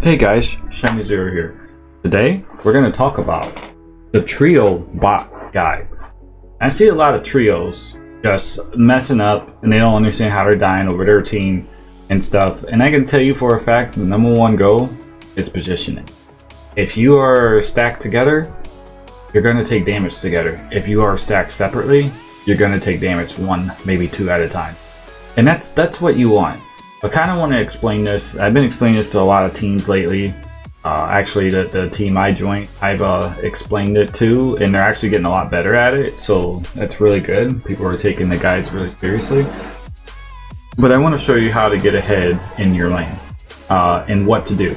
Hey guys, Shiny Zero here. Today we're going to talk about the trio bot guide. I see a lot of trios just messing up and they don't understand how they're dying over their team and stuff. And I can tell you for a fact the number one goal is positioning. If you are stacked together, you're going to take damage together. If you are stacked separately, you're going to take damage one, maybe two at a time. And that's what you want. I kind of want to explain this. I've been explaining this to a lot of teams lately. Actually, the team I joined, I've explained it to, and they're actually getting a lot better at it. So that's really good. People are taking the guides really seriously. But I want to show you how to get ahead in your lane and what to do.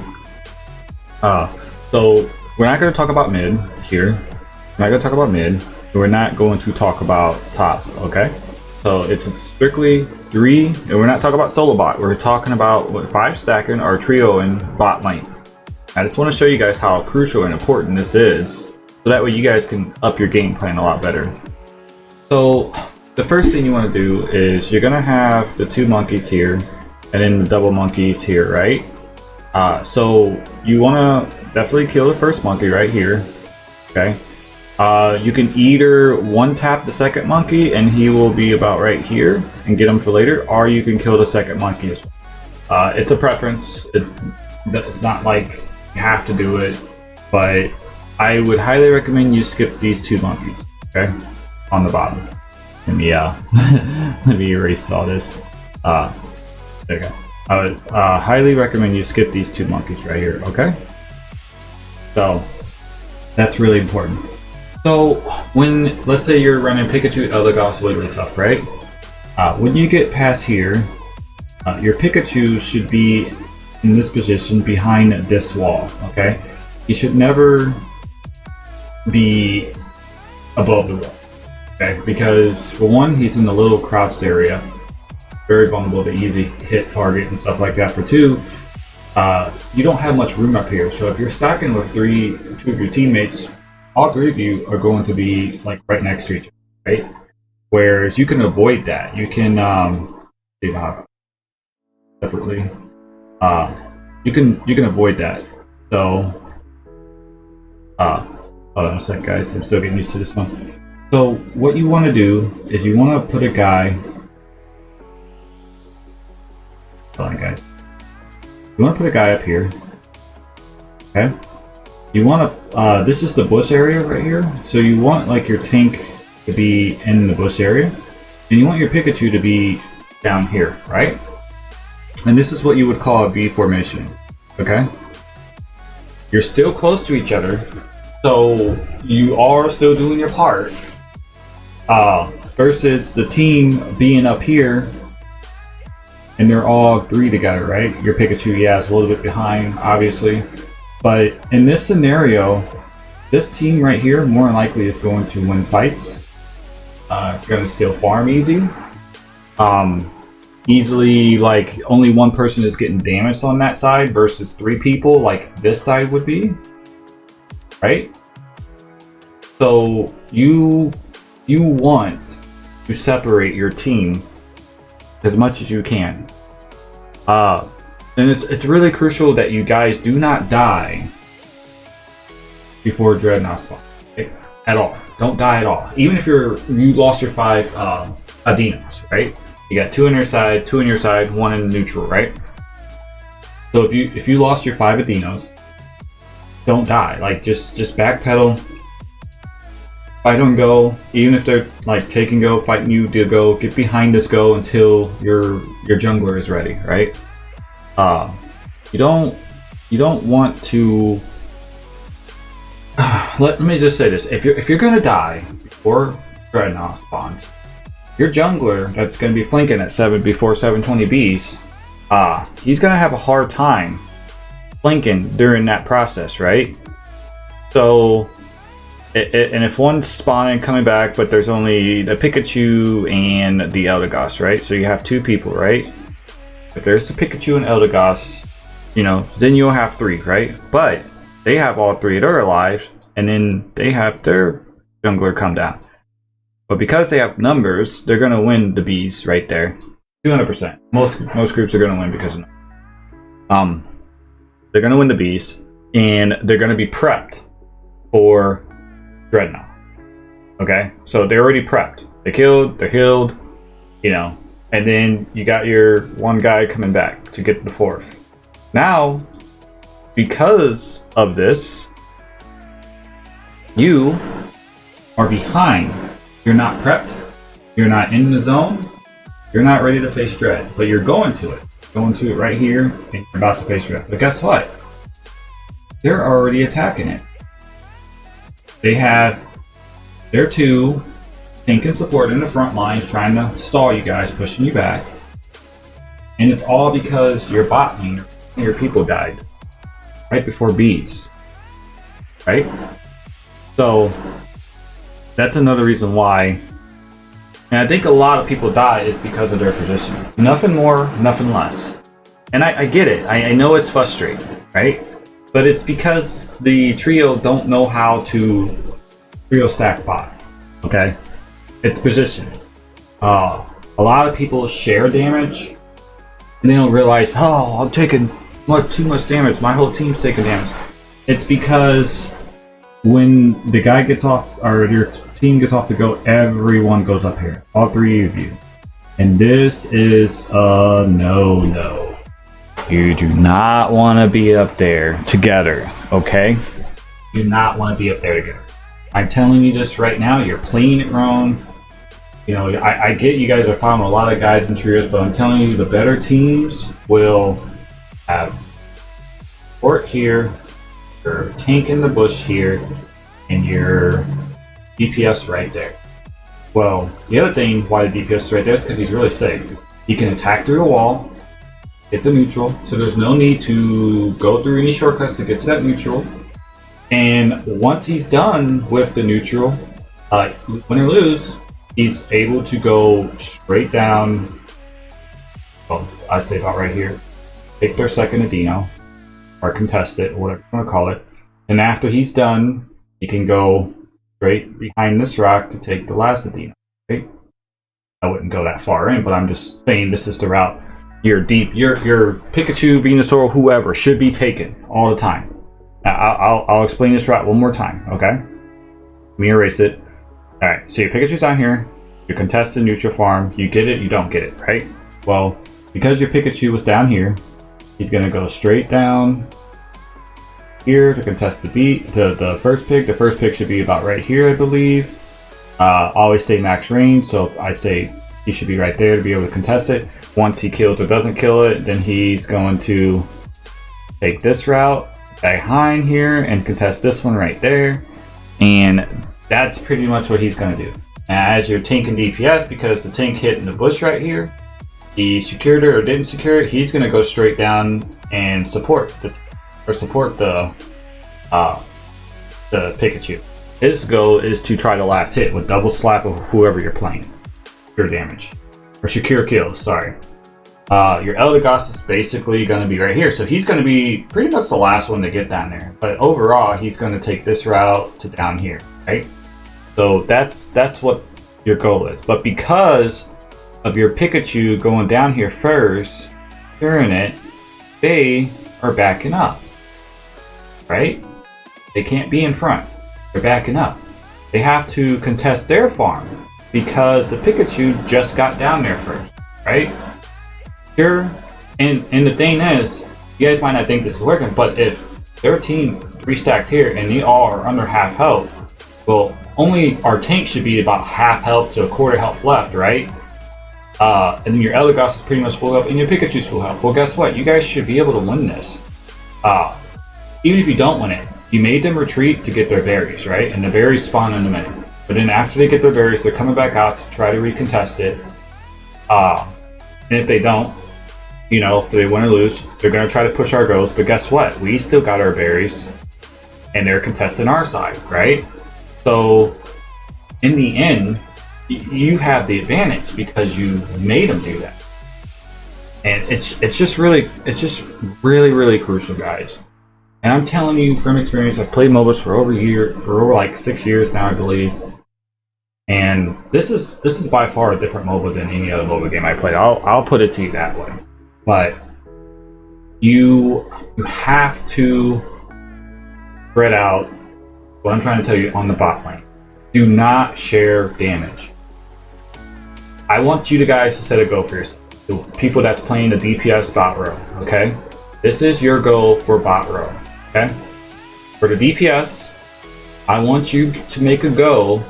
So we're not going to talk about mid here. We're not going to talk about mid. We're not going to talk about top. Okay. So it's strictly three, and we're not talking about solo bot. We're talking about what 5 stacking our trio in bot lane. I just want to show you guys how crucial and important this is, so that way you guys can up your game plan a lot better. So the first thing you want to do is you're gonna have the 2 monkeys here, and then the double monkeys here, right? So you want to definitely kill the first monkey right here. Okay. You can either one tap the second monkey and he will be about right here and get him for later, or you can kill the second monkey as well. It's a preference. It's not like you have to do it, but I would highly recommend you skip these 2 monkeys. Okay, on the bottom. Let me let me erase all this. There you go. I would highly recommend you skip these 2 monkeys right here. Okay, so that's really important. So when, let's say you're running Pikachu, Eldegoss, Wigglytuff, right? When you get past here, your Pikachu should be in this position behind this wall, okay? He should never be above the wall, okay? Because for one, he's in the little crouched area, very vulnerable to easy hit target and stuff like that. For two, you don't have much room up here. So if you're stacking with 2 of your teammates, all 3 of you are going to be like right next to each other, right? Whereas you can avoid that. You can separately. You can avoid that. So hold on a sec, guys. I'm still getting used to this one. So what you want to do is you want to put a guy. Hold on, guys. You want to put a guy up here. Okay. You want to, this is the bush area right here. So you want like your tank to be in the bush area. And you want your Pikachu to be down here, right? And this is what you would call a V formation, okay? You're still close to each other. So you are still doing your part. Versus the team being up here and they're all 3 together, right? Your Pikachu, yeah, is a little bit behind, obviously. But in this scenario, this team right here, more than likely is going to win fights. It's going to still farm easy. Easily, like, only one person is getting damaged on that side versus 3 people, like this side would be. Right? So, you want to separate your team as much as you can. And it's really crucial that you guys do not die before Dreadnought spawn, okay? At all. Don't die at all. Even if you lost your 5 Adinos, right? You got 2 on your side, 2 on your side, 1 in neutral, right? So if you lost your 5 Adinos, don't die. Like just backpedal, fight on go. Even if they're like taking go, fighting you to go, get behind this go until your jungler is ready, right? You don't want to. Let me just say this: if you're gonna die before Dreadnought spawns, your jungler that's gonna be flanking at 7 before 720 Bs, he's gonna have a hard time flanking during that process, right? So, and if one's spawning coming back, but there's only the Pikachu and the Eldegoss, right? So you have 2 people, right? If there's the Pikachu and Eldegoss, you know, then you'll have 3, right? But they have all 3 of their lives, and then they have their jungler come down. But because they have numbers, they're gonna win the Bs right there, 200%. Most groups are gonna win because of numbers. they're gonna win the beast, and they're gonna be prepped for Dreadnought. Okay, so they're already prepped. They're healed, you know, and then you got your one guy coming back to get the fourth. Now, because of this, you are behind. You're not prepped. You're not in the zone. You're not ready to face Dread, but you're going to it. Going to it right here, and you're about to face Dread. But guess what? They're already attacking it. They have their two tank and support in the front line trying to stall you guys, pushing you back. And it's all because your bot lane, your people died right before bees. Right? So that's another reason why. And I think a lot of people die is because of their position. Nothing more, nothing less. And I get it. I know it's frustrating, right? But it's because the trio don't know how to trio stack bot. Okay? It's position. A lot of people share damage and they don't realize, oh, I'm taking too much damage. My whole team's taking damage. It's because when the guy gets off, or your team gets off to go, everyone goes up here. All three of you. And this is a no. You do not want to be up there together, okay? You do not want to be up there together. I'm telling you this right now, you're playing it wrong. You know, I get you guys are following a lot of guys and trios, but I'm telling you, the better teams will have support here, your tank in the bush here, and your DPS right there. Well, the other thing why the DPS is right there is because he's really safe. He can attack through a wall, hit the neutral, so there's no need to go through any shortcuts to get to that neutral. And once he's done with the neutral, win or lose, he's able to go straight down, well, I say about right here, take their second Adino, or contest it, or whatever you want to call it. And after he's done, he can go straight behind this rock to take the last Adino. Right? I wouldn't go that far in, but I'm just saying this is the route your Pikachu, Venusaur, whoever should be taken all the time. Now, I'll explain this route one more time, okay? Let me erase it. Alright, so your Pikachu's down here, you contest the neutral farm, you get it, you don't get it, right? Well, because your Pikachu was down here, he's gonna go straight down here to contest the first pick. The first pick should be about right here, I believe. Always stay max range, so I say he should be right there to be able to contest it. Once he kills or doesn't kill it, then he's going to take this route behind here and contest this one right there. And that's pretty much what he's going to do. As your tank and DPS, because the tank hit in the bush right here, he secured it or didn't secure it, he's going to go straight down and support the Pikachu. His goal is to try the last hit with double slap of whoever you're playing. Secure damage. Or secure kills, sorry. Your Eldegoss is basically going to be right here. So he's going to be pretty much the last one to get down there. But overall, he's going to take this route to down here, right? So that's what your goal is. But because of your Pikachu going down here first, securing it, they are backing up, right? They can't be in front. They're backing up. They have to contest their farm because the Pikachu just got down there first, right? Sure. And the thing is, you guys might not think this is working, but if their team 3-stacked here and they all are under half health, well, only our tank should be about half health to a quarter health left, right? And then your Eldegoss is pretty much full health and your Pikachu's full health. Well, guess what? You guys should be able to win this. Even if you don't win it, you made them retreat to get their berries, right? And the berries spawn in a minute. But then after they get their berries, they're coming back out to try to recontest it. And if they don't, you know, if they win or lose, they're going to try to push our goals. But guess what? We still got our berries. And they're contesting our side, right? So, in the end, you have the advantage because you made them do that. And it's just really crucial, guys. And I'm telling you from experience, I've played MOBAs for over like 6 years now, I believe. And this is by far a different MOBA than any other MOBA game I play. I'll put it to you that way. But you have to spread out. What I'm trying to tell you on the bot lane, do not share damage. I want you guys to set a goal for yourself. The people that's playing the DPS bot row, okay? This is your goal for bot row, okay? For the DPS, I want you to make a goal.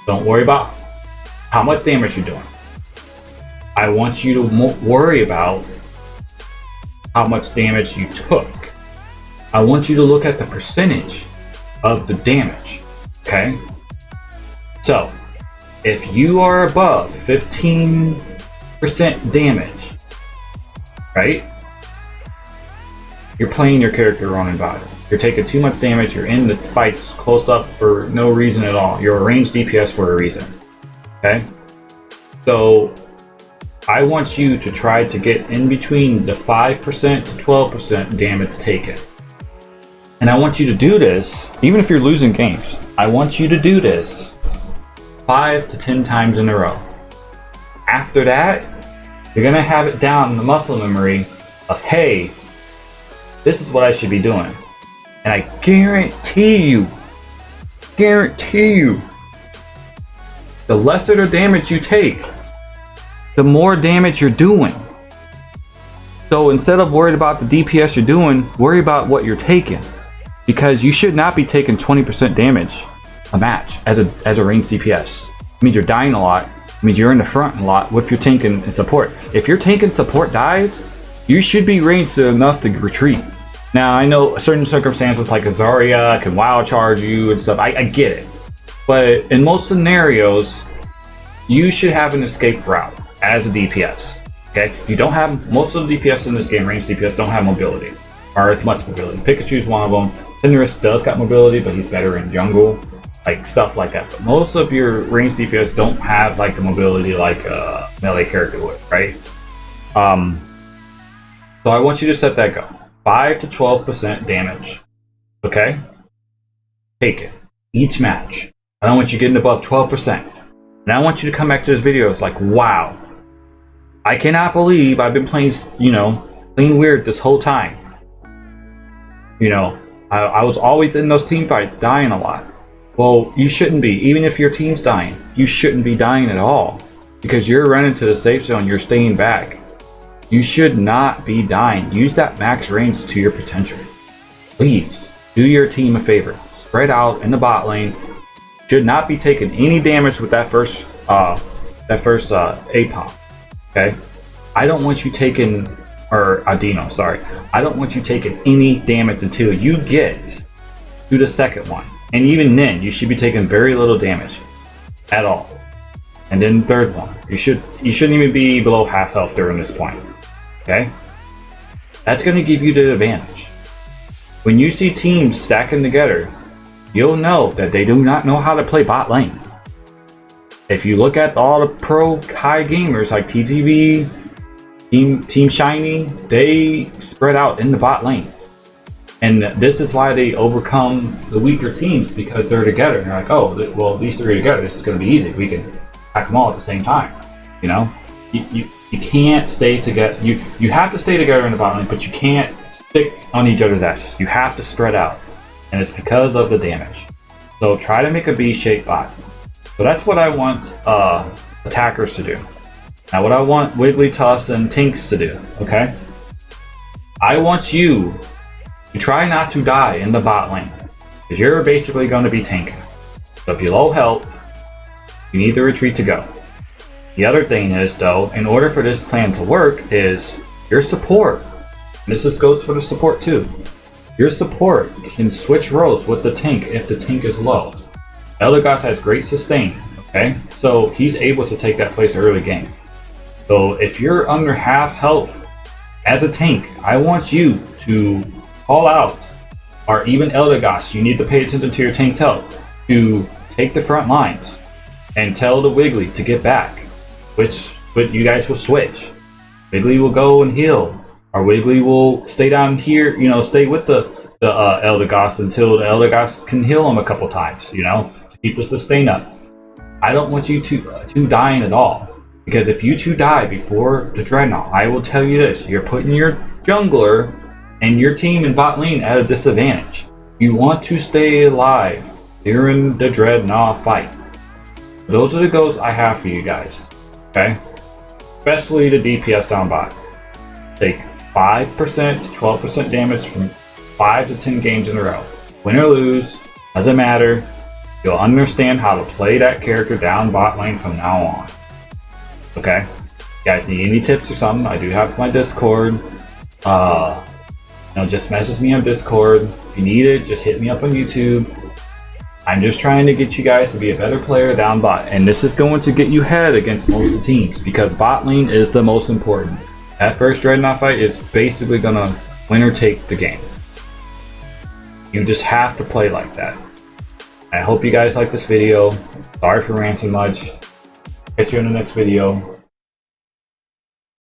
Don't worry about how much damage you're doing. I want you to worry about how much damage you took. I want you to look at the percentage of the damage, okay? So, if you are above 15% damage, right? You're playing your character wrong and bad. You're taking too much damage, you're in the fights close up for no reason at all. You're a ranged DPS for a reason, okay? So, I want you to try to get in between the 5% to 12% damage taken. And I want you to do this, even if you're losing games, I want you to do this 5 to 10 times in a row. After that, you're gonna have it down in the muscle memory of, hey, this is what I should be doing. And I guarantee you, the lesser the damage you take, the more damage you're doing. So instead of worried about the DPS you're doing, worry about what you're taking. Because you should not be taking 20% damage a match as a ranged DPS. It means you're dying a lot. It means you're in the front a lot. What if you're tanking and support? If you're tanking support dies, you should be ranged enough to retreat. Now I know certain circumstances like a Zarya can wild charge you and stuff. I get it. But in most scenarios, you should have an escape route as a DPS. Okay? You don't have, most of the DPS in this game, ranged DPS, don't have mobility. Or as much mobility. Pikachu's one of them. Cinderace does got mobility, but he's better in jungle. Like stuff like that. But most of your ranged DPS don't have like the mobility like a melee character would, right? So I want you to set that goal. 5 to 12% damage. Okay? Take it. Each match. I don't want you getting above 12%. And I want you to come back to this video. It's like, wow. I cannot believe I've been playing, playing weird this whole time. I was always in those team fights dying a lot. Well, you shouldn't be. Even if your team's dying, you shouldn't be dying at all. Because you're running to the safe zone, you're staying back. You should not be dying. Use that max range to your potential. Please, do your team a favor. Spread out in the bot lane. Should not be taking any damage with that first APOM. Okay? I don't want you taking, or Adino, sorry. I don't want you taking any damage until you get to the second one. And even then, you should be taking very little damage at all. And then the third one, you shouldn't even be below half health during this point. Okay? That's going to give you the advantage. When you see teams stacking together, you'll know that they do not know how to play bot lane. If you look at all the pro high gamers like TGV, Team Shiny, they spread out in the bot lane. And this is why they overcome the weaker teams, because they're together. And they're like, oh, well, these three are together. This is going to be easy. We can attack them all at the same time. You can't stay together. You have to stay together in the bot lane, but you can't stick on each other's asses. You have to spread out. And it's because of the damage. So try to make a V-shaped bot. So that's what I want attackers to do. Now what I want Wigglytuffs and Tinks to do, okay? I want you to try not to die in the bot lane, because you're basically going to be tanking. So if you're low health, you need the retreat to go. The other thing is, though, in order for this plan to work, is your support. And this goes for the support too. Your support can switch roles with the tank if the tank is low. Eldegoss has great sustain, okay? So he's able to take that place early game. So if you're under half health as a tank, I want you to call out, or even Eldegoss, you need to pay attention to your tank's health, to take the front lines and tell the Wiggly to get back, which you guys will switch. Wiggly will go and heal, or Wiggly will stay down here, stay with the Eldegoss until the Eldegoss can heal him a couple times, to keep the sustain up. I don't want you two dying at all, because if you two die before the Dreadnought, I will tell you this, you're putting your jungler and your team in bot lane at a disadvantage. You want to stay alive during the Dreadnought fight. Those are the goals I have for you guys, okay? Especially the DPS down bot. Take 5% to 12% damage from 5 to 10 games in a row. Win or lose, doesn't matter. You'll understand how to play that character down bot lane from now on. Okay? You guys need any tips or something? I do have my Discord. Just message me on Discord. If you need it, just hit me up on YouTube. I'm just trying to get you guys to be a better player down bot, and this is going to get you ahead against most of the teams because bot lane is the most important. That first Dreadnought fight is basically gonna win or take the game. You just have to play like that. I hope you guys like this video. Sorry for ranting much. Catch you in the next video.